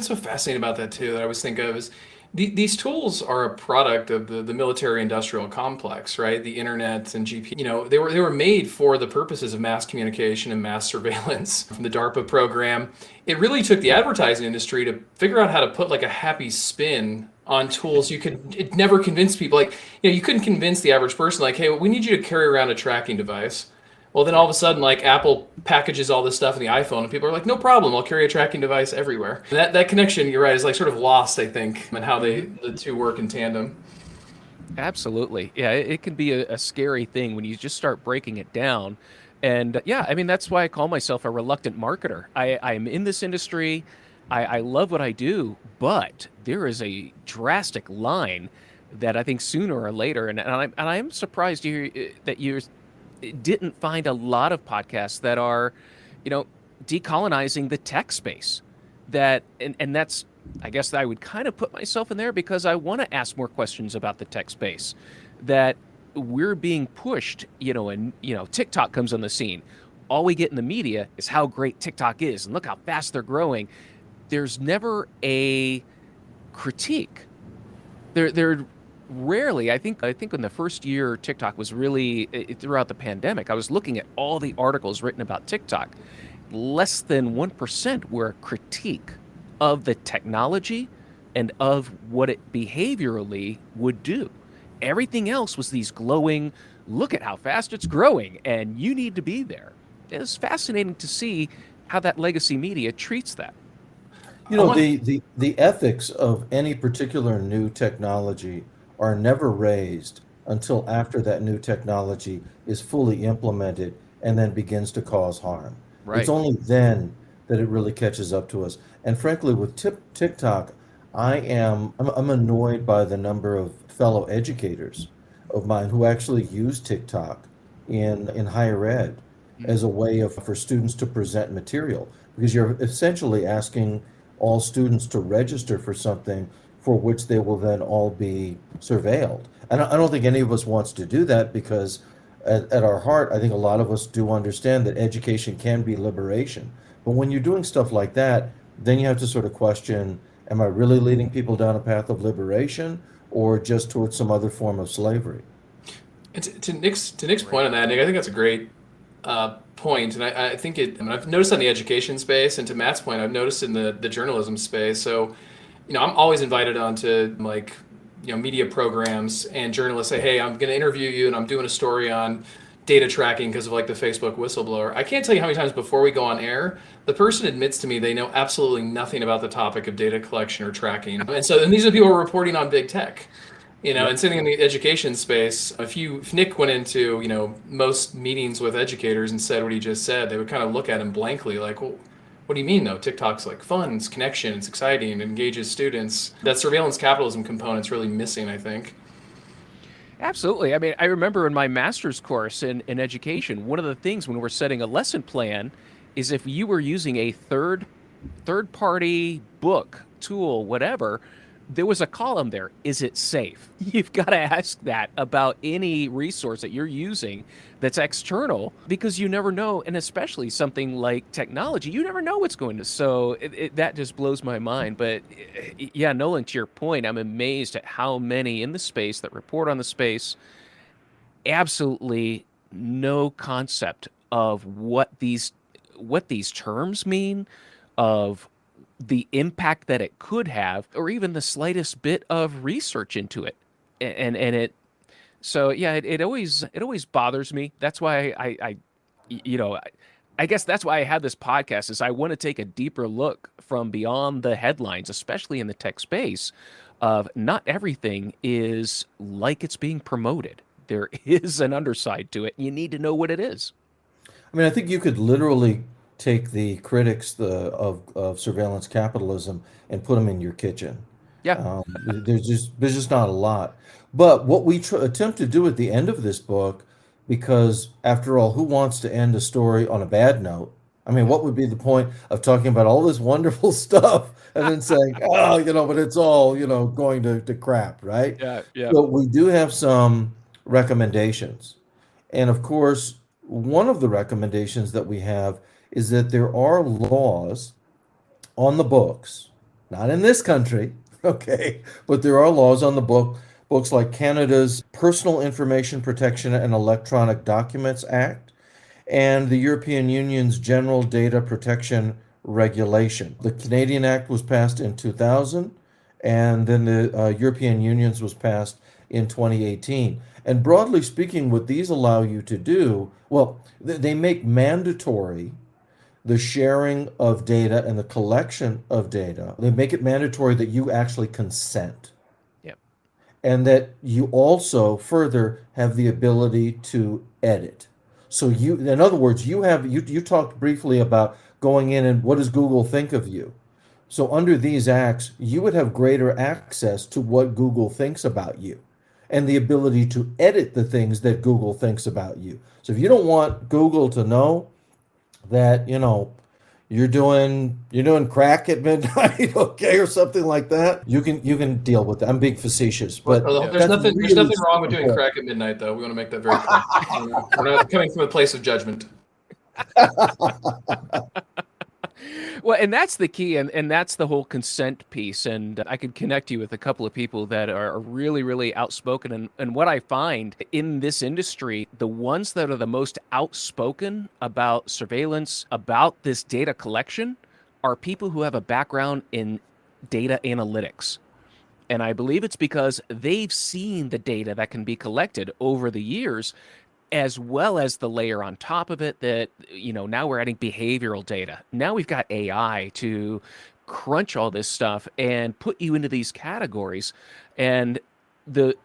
so fascinating about that too that I always think of is these tools are a product of the military industrial complex, right? The internet and GP, they were made for the purposes of mass communication and mass surveillance. From the DARPA program, it really took the advertising industry to figure out how to put like a happy spin on tools. It never convinced people. Like, you couldn't convince the average person like, hey, well, we need you to carry around a tracking device. Well, then all of a sudden, like, Apple packages all this stuff in the iPhone, and people are like, no problem, I'll carry a tracking device everywhere. And that connection, you're right, is like sort of lost, I think, and how the two work in tandem. Absolutely. Yeah, it can be a scary thing when you just start breaking it down. And yeah, I mean, that's why I call myself a reluctant marketer. I'm in this industry. I love what I do, but there is a drastic line that I think sooner or later, and I'm surprised to hear that you didn't find a lot of podcasts that are, decolonizing the tech space. And that's, I guess I would kind of put myself in there because I want to ask more questions about the tech space. That we're being pushed, and TikTok comes on the scene. All we get in the media is how great TikTok is and look how fast they're growing. There's never a critique. They're rarely, I think in the first year TikTok was really, throughout the pandemic, I was looking at all the articles written about TikTok. Less than 1% were a critique of the technology and of what it behaviorally would do. Everything else was these glowing, look at how fast it's growing and you need to be there. It was fascinating to see how that legacy media treats that. The ethics of any particular new technology are never raised until after that new technology is fully implemented and then begins to cause harm. Right. It's only then that it really catches up to us. And frankly, with TikTok, I'm annoyed by the number of fellow educators of mine who actually use TikTok in higher ed as a way for students to present material, because you're essentially asking all students to register for something for which they will then all be surveilled. And I don't think any of us wants to do that, because at our heart, I think a lot of us do understand that education can be liberation. But when you're doing stuff like that, then you have to sort of question Am I really leading people down a path of liberation or just towards some other form of slavery? And to Nick's point on that, Nick, I think that's a great point, and I think I've noticed on the education space, and to Matt's point, I've noticed in the journalism space. So, I'm always invited onto like media programs, and journalists say, "Hey, I'm going to interview you, and I'm doing a story on data tracking because of like the Facebook whistleblower." I can't tell you how many times before we go on air, the person admits to me they know absolutely nothing about the topic of data collection or tracking, and these are people who are reporting on big tech. And sitting in the education space, if Nick went into, most meetings with educators and said what he just said, they would kind of look at him blankly like, well, what do you mean though? TikTok's like fun, it's connection, it's exciting, it engages students. That surveillance capitalism component's really missing, I think. Absolutely. I mean, I remember in my master's course in education, one of the things when we're setting a lesson plan is if you were using a third party book, tool, whatever, there was a column there. Is it safe? You've got to ask that about any resource that you're using that's external because you never know. And especially something like technology, you never know what's going to. So that just blows my mind. But yeah, Nolan, to your point, I'm amazed at how many in the space that report on the space absolutely no concept of what these terms mean, of the impact that it could have, or even the slightest bit of research into it. And it, so yeah, it always bothers me. That's why I guess that's why I have this podcast is I want to take a deeper look from beyond the headlines, especially in the tech space, of not everything is like it's being promoted. There is an underside to it. You need to know what it is. I mean, I think you could literally take the critics of surveillance capitalism and put them in your kitchen. Yeah. There's just not a lot. But what we attempt to do at the end of this book, because after all, who wants to end a story on a bad note? I mean, what would be the point of talking about all this wonderful stuff and then saying, oh, but it's all, going to crap, right? Yeah. Yeah. So we do have some recommendations. And of course, one of the recommendations that we have is that there are laws on the books, not in this country, okay, but there are laws on the books like Canada's Personal Information Protection and Electronic Documents Act and the European Union's General Data Protection Regulation. The Canadian Act was passed in 2000, and then the European Union's was passed in 2018. And broadly speaking, what these allow you to do, well, they make mandatory the sharing of data and the collection of data. They make it mandatory that you actually consent. Yep. And that you also further have the ability to edit. So in other words, you talked briefly about going in and what does Google think of you? So under these acts, you would have greater access to what Google thinks about you and the ability to edit the things that Google thinks about you. So if you don't want Google to know that, you're doing crack at midnight, okay, or something like that, you can deal with that. I'm being facetious, but There's nothing wrong with doing crack at midnight, though. We want to make that very clear. We're not coming from a place of judgment. Well, and that's the key, and that's the whole consent piece. And I could connect you with a couple of people that are really, really outspoken. And what I find in this industry, the ones that are the most outspoken about surveillance, about this data collection, are people who have a background in data analytics. And I believe it's because they've seen the data that can be collected over the years, as well as the layer on top of it that, now we're adding behavioral data. Now we've got AI to crunch all this stuff and put you into these categories. And the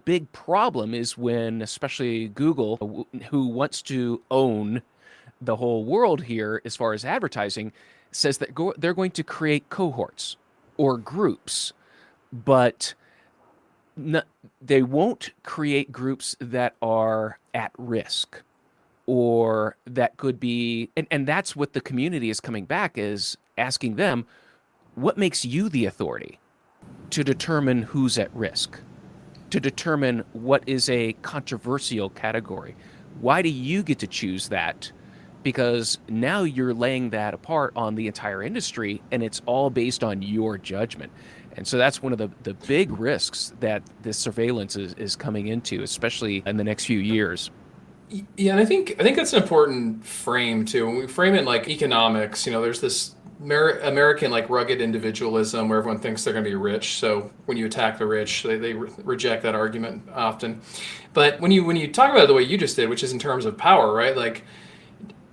big problem is when, especially Google, who wants to own the whole world here as far as advertising, says that they're going to create cohorts or groups, but they won't create groups that are at risk or that could be, and that's what the community is coming back is asking them, what makes you the authority to determine who's at risk, to determine what is a controversial category? Why do you get to choose that? because now you're laying that apart on the entire industry and it's all based on your judgment. And so that's one of the big risks that this surveillance is coming into, especially in the next few years. Yeah, and I think that's an important frame too. When we frame it like economics, there's this American like rugged individualism where everyone thinks they're going to be rich. So when you attack the rich, they reject that argument often. But when you talk about it the way you just did, which is in terms of power, right? Like,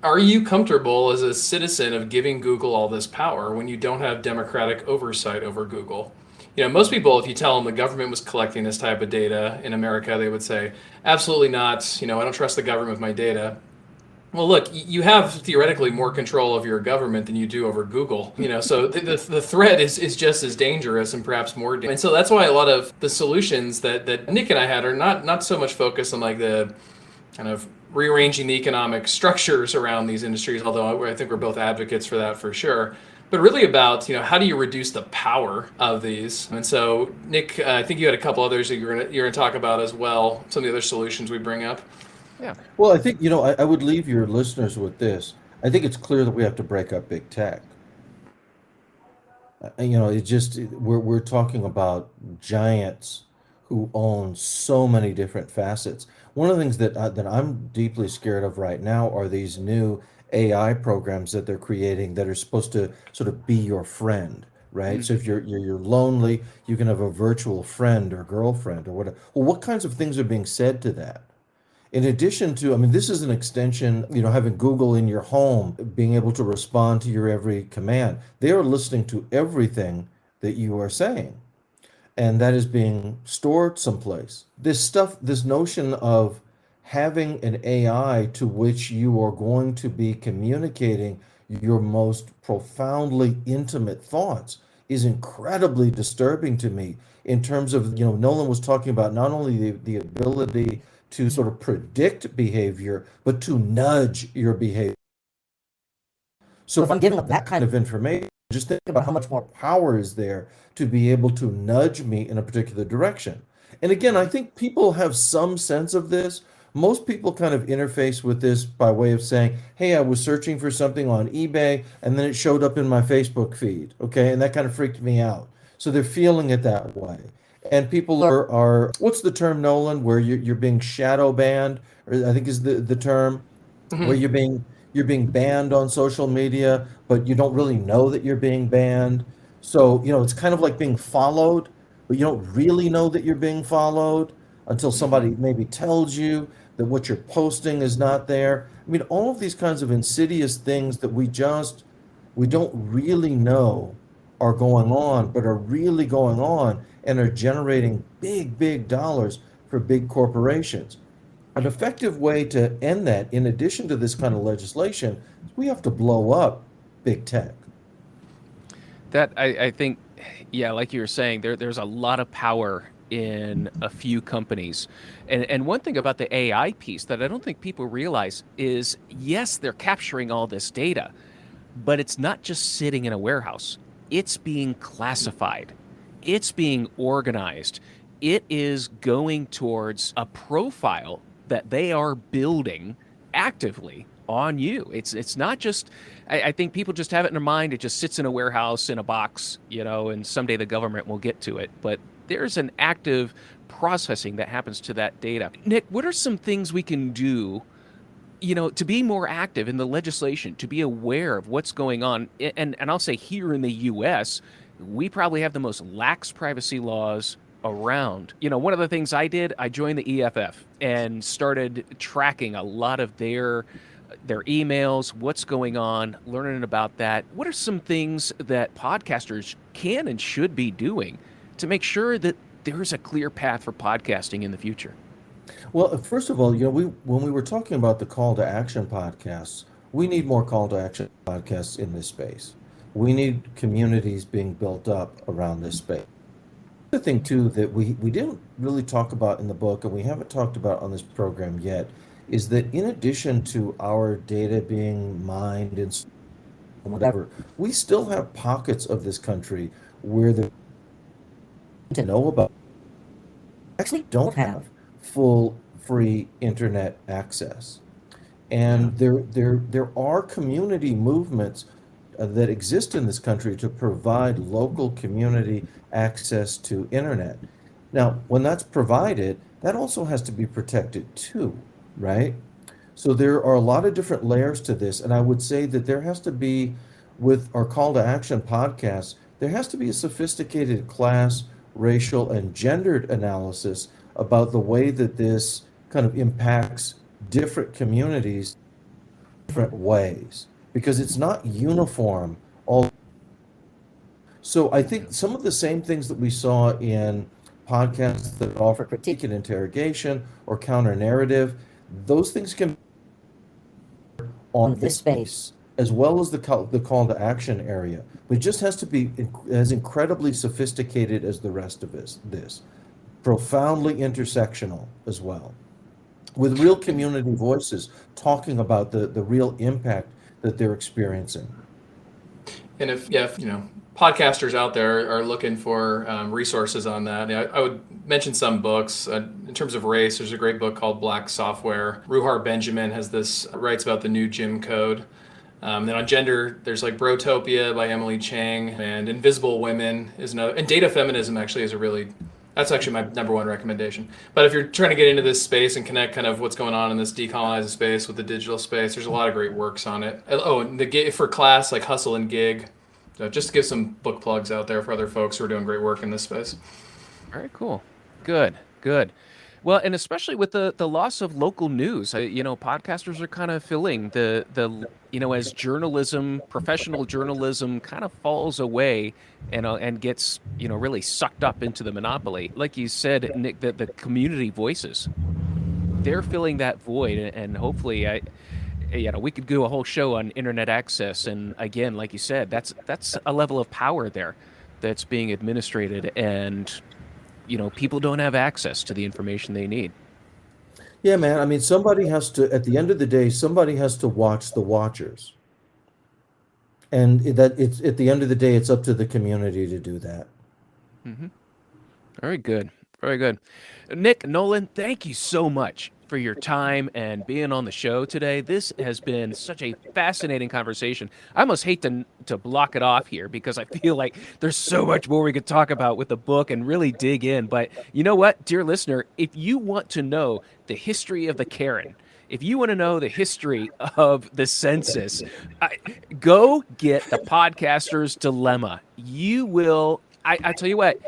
are you comfortable as a citizen of giving Google all this power when you don't have democratic oversight over Google? Most people, if you tell them the government was collecting this type of data in America, they would say, absolutely not. I don't trust the government with my data. Well, look, you have theoretically more control of your government than you do over Google. So the threat is just as dangerous and perhaps more. And so that's why a lot of the solutions that Nick and I had are not so much focused on like the kind of rearranging the economic structures around these industries, although I think we're both advocates for that for sure. But really about, how do you reduce the power of these? And so, Nick, I think you had a couple others that you're gonna talk about as well, some of the other solutions we bring up. Yeah. Well, I think, I would leave your listeners with this. I think it's clear that we have to break up big tech. We're talking about giants who own so many different facets. One of the things that I'm deeply scared of right now are these new AI programs that they're creating that are supposed to sort of be your friend, right? So if you're lonely, you can have a virtual friend or girlfriend or whatever. Well, what kinds of things are being said to that? In addition to, I mean, this is an extension, having Google in your home, being able to respond to your every command. They are listening to everything that you are saying, and that is being stored someplace. This notion of having an AI to which you are going to be communicating your most profoundly intimate thoughts is incredibly disturbing to me in terms of, Nolan was talking about not only the ability to sort of predict behavior, but to nudge your behavior. So if I'm giving up that kind of information, just think about how much more power is there to be able to nudge me in a particular direction. And again, I think people have some sense of this. Most people kind of interface with this by way of saying, hey, I was searching for something on eBay and then it showed up in my Facebook feed. Okay. And that kind of freaked me out. So they're feeling it that way. And people are what's the term, Nolan, where you're being shadow banned, or I think is the term, where Mm-hmm. you're being banned on social media, but you don't really know that you're being banned. So, it's kind of like being followed, but you don't really know that you're being followed until somebody maybe tells you that what you're posting is not there. I mean, all of these kinds of insidious things that we don't really know are going on, but are really going on and are generating big, big dollars for big corporations. An effective way to end that, in addition to this kind of legislation, is we have to blow up big tech. That I think, yeah, like you were saying, there's a lot of power in a few companies. And one thing about the AI piece that I don't think people realize is, yes, they're capturing all this data, but it's not just sitting in a warehouse. It's being classified. It's being organized. It is going towards a profile that they are building actively on you. It's not just, I think people just have it in their mind. It just sits in a warehouse in a box, and someday the government will get to it. But there's an active processing that happens to that data. Nick, what are some things we can do, to be more active in the legislation, to be aware of what's going on? And I'll say here in the US, we probably have the most lax privacy laws around. One of the things I did, I joined the EFF and started tracking a lot of their emails, what's going on, learning about that. What are some things that podcasters can and should be doing to make sure that there's a clear path for podcasting in the future? Well, first of all, when we were talking about the call to action podcasts, we need more call to action podcasts in this space. We need communities being built up around this space. The thing too that we didn't really talk about in the book, and we haven't talked about on this program yet, is that in addition to our data being mined and whatever, we still have pockets of this country where the to know about actually don't have full free internet access. And there are community movements that exist in this country to provide local community access to internet. Now, when that's provided, that also has to be protected too, right? So there are a lot of different layers to this, and I would say that there has to be, with our call to action podcasts, there has to be a sophisticated class, racial, and gendered analysis about the way that this kind of impacts different communities different ways, because it's not uniform all. So I think some of the same things that we saw in podcasts that offer critique and interrogation or counter narrative, those things can on this space as well as the call to action area. It just has to be as incredibly sophisticated as the rest of this, profoundly intersectional as well, with real community voices talking about the real impact that they're experiencing. And if podcasters out there are looking for resources on that, I would mention some books. In terms of race, there's a great book called Black Software. Ruhar Benjamin writes about the new Jim Code. Then on gender, there's like Brotopia by Emily Chang, and Invisible Women is another. And Data Feminism actually is that's actually my number one recommendation. But if you're trying to get into this space and connect kind of what's going on in this decolonized space with the digital space, there's a lot of great works on it. Oh, and for class, like Hustle and Gig. So just to give some book plugs out there for other folks who are doing great work in this space. Very cool. Good. Well, and especially with the loss of local news, podcasters are kind of filling the as journalism, professional journalism kind of falls away and gets, really sucked up into the monopoly. Like you said, Nick, the community voices, they're filling that void. And hopefully we could do a whole show on internet access. And again, like you said, that's a level of power there that's being administrated, and people don't have access to the information they need. Yeah, man. I mean, somebody has to, at the end of the day, somebody has to watch the watchers. And it's at the end of the day, it's up to the community to do that. Mm-hmm. Very good. Nick, Nolan, thank you so much for your time and being on the show today. This has been such a fascinating conversation. I almost hate to block it off here because I feel like there's so much more we could talk about with the book and really dig in. But you know what, dear listener, if you want to know the history of the Karen, if you want to know the history of the census, go get The Podcaster's Dilemma. You will, I tell you what,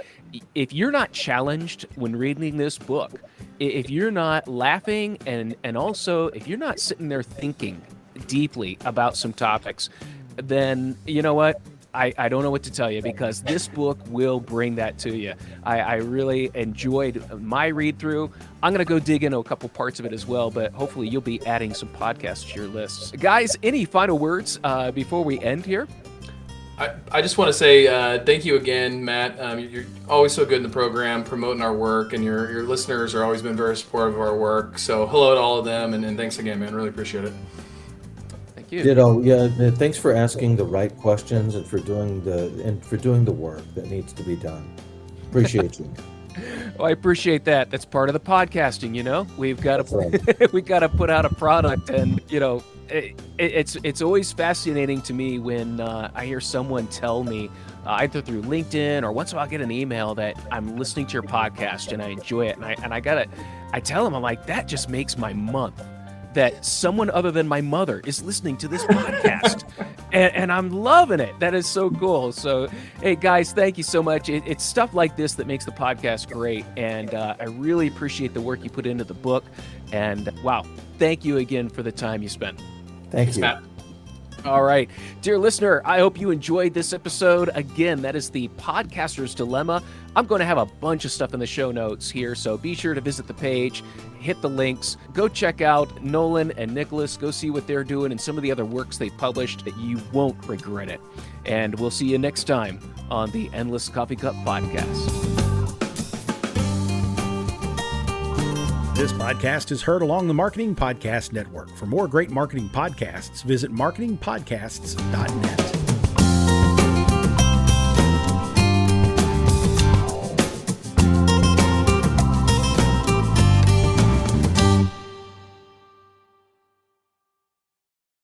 if you're not challenged when reading this book, if you're not laughing and also if you're not sitting there thinking deeply about some topics, then you know what? I don't know what to tell you, because this book will bring that to you. I really enjoyed my read through. I'm going to go dig into a couple parts of it as well, but hopefully you'll be adding some podcasts to your lists. Guys, any final words before we end here? I just want to say thank you again, Matt. You're always so good in the program, promoting our work, and your listeners are always been very supportive of our work. So hello to all of them, and thanks again, man. Really appreciate it. Thank you. Ditto. Yeah, thanks for asking the right questions and for doing the work that needs to be done. Appreciate you. Well, I appreciate that. That's part of the podcasting, We've got to right. we got to put out a product, and it's always fascinating to me when I hear someone tell me either through LinkedIn or once in a while I get an email that I'm listening to your podcast and I enjoy it, and I tell them, I'm like, that just makes my month that someone other than my mother is listening to this podcast. And I'm loving it. That is so cool. So, hey, guys, thank you so much. It's stuff like this that makes the podcast great. And I really appreciate the work you put into the book. And wow, thank you again for the time you spent. Thanks, you. Matt. All right. Dear listener, I hope you enjoyed this episode. Again, that is The Podcaster's Dilemma. I'm going to have a bunch of stuff in the show notes here, so be sure to visit the page, hit the links, go check out Nolan and Nicholas, go see what they're doing and some of the other works they've published. You won't regret it. And we'll see you next time on the Endless Coffee Cup Podcast. This podcast is heard along the Marketing Podcast Network. For more great marketing podcasts, visit marketingpodcasts.net.